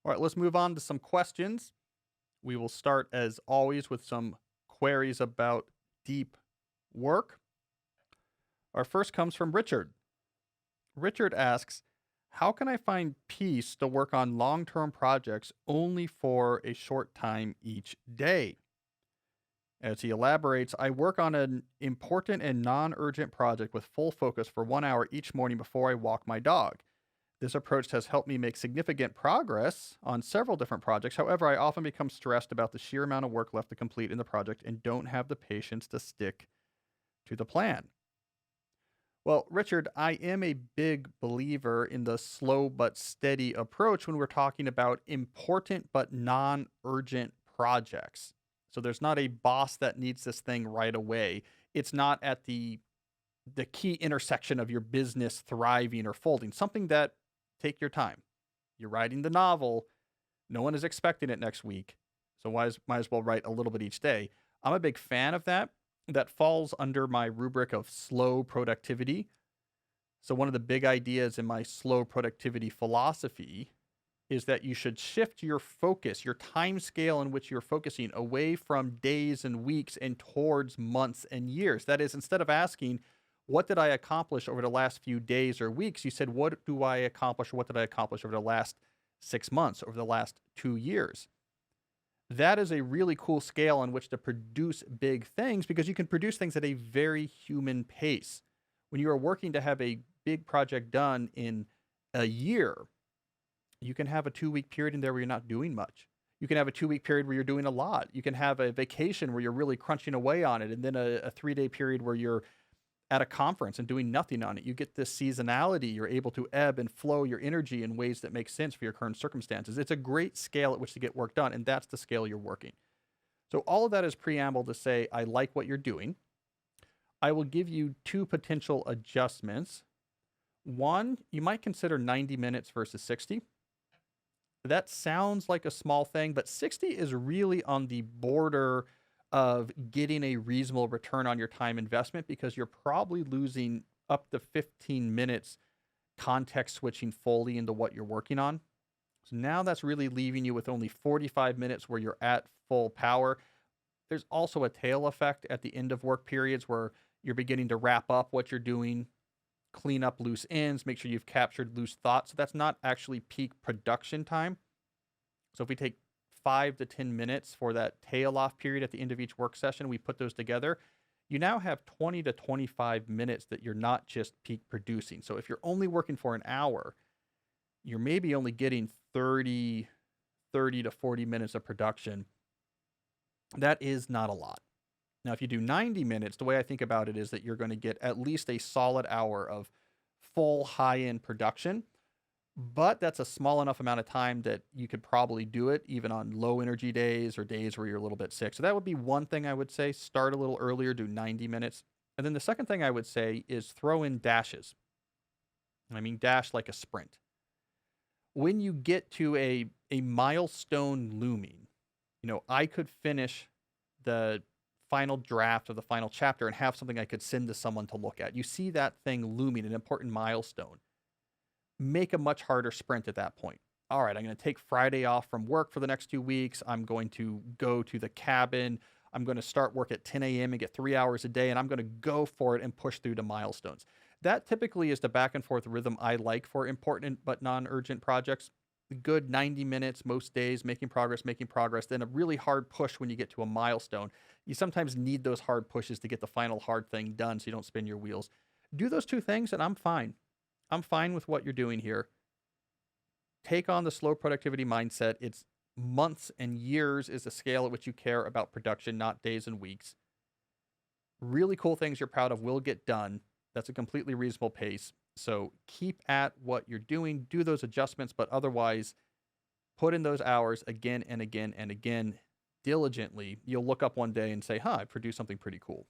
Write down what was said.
All right, let's move on to some questions. We will start, as always, with some queries about deep work. Our first comes from Richard. Richard asks, how can I find peace to work on long term projects only for a short time each day? As he elaborates, I work on an important and non urgent project with full focus for 1 hour each morning before I walk my dog. This approach has helped me make significant progress on several different projects. However, I often become stressed about the sheer amount of work left to complete in the project and don't have the patience to stick to the plan. Well, Richard, I am a big believer in the slow but steady approach when we're talking about important but non urgent projects. So there's not a boss that needs this thing right away. It's not at the key intersection of your business thriving or folding. Something that take your time. You're writing the novel. No one is expecting it next week. So might as well write a little bit each day. I'm a big fan of that. That falls under my rubric of slow productivity. So one of the big ideas in my slow productivity philosophy is that you should shift your focus, your time scale in which you're focusing away from days and weeks and towards months and years. That is, instead of asking, what did I accomplish over the last few days or weeks? You said, what do I accomplish? Or what did I accomplish over the last 6 months, over the last 2 years? That is a really cool scale on which to produce big things because you can produce things at a very human pace. When you are working to have a big project done in a year, you can have a 2 week period in there where you're not doing much. You can have a 2 week period where you're doing a lot. You can have a vacation where you're really crunching away on it, and then a 3 day period where you're at a conference and doing nothing on it. You get this seasonality. You're able to ebb and flow your energy in ways that make sense for your current circumstances. It's a great scale at which to get work done, and that's the scale you're working. So all of that is preamble to say, I like what you're doing. I will give you two potential adjustments. One, you might consider 90 minutes versus 60. That sounds like a small thing, but 60 is really on the border of getting a reasonable return on your time investment because you're probably losing up to 15 minutes context switching fully into what you're working on. So now that's really leaving you with only 45 minutes where you're at full power. There's also a tail effect at the end of work periods where you're beginning to wrap up what you're doing, clean up loose ends, make sure you've captured loose thoughts. So that's not actually peak production time. So if we take 5 to 10 minutes for that tail off period at the end of each work session, we put those together. You now have 20 to 25 minutes that you're not just peak producing. So if you're only working for an hour, you're maybe only getting 30 to 40 minutes of production. That is not a lot. Now, if you do 90 minutes, the way I think about it is that you're going to get at least a solid hour of full high-end production. But that's a small enough amount of time that you could probably do it even on low energy days or days where you're a little bit sick. So that would be one thing I would say. Start a little earlier, do 90 minutes. And then the second thing I would say is throw in dashes. I mean, dash like a sprint. When you get to a milestone looming, I could finish the final draft of the final chapter and have something I could send to someone to look at. You see that thing looming, an important milestone. Make a much harder sprint at that point. All right, I'm going to take Friday off from work for the next 2 weeks. I'm going to go to the cabin. I'm going to start work at 10 a.m. and get 3 hours a day, and I'm going to go for it and push through to milestones. That typically is the back and forth rhythm I like for important but non-urgent projects. Good 90 minutes most days, making progress, then a really hard push when you get to a milestone. You sometimes need those hard pushes to get the final hard thing done so you don't spin your wheels. Do those two things, and I'm fine. I'm fine with what you're doing here. Take on the slow productivity mindset. It's months and years is the scale at which you care about production, not days and weeks. Really cool things you're proud of will get done. That's a completely reasonable pace. So keep at what you're doing, do those adjustments, but otherwise put in those hours again and again and again diligently. You'll look up one day and say, I produced something pretty cool.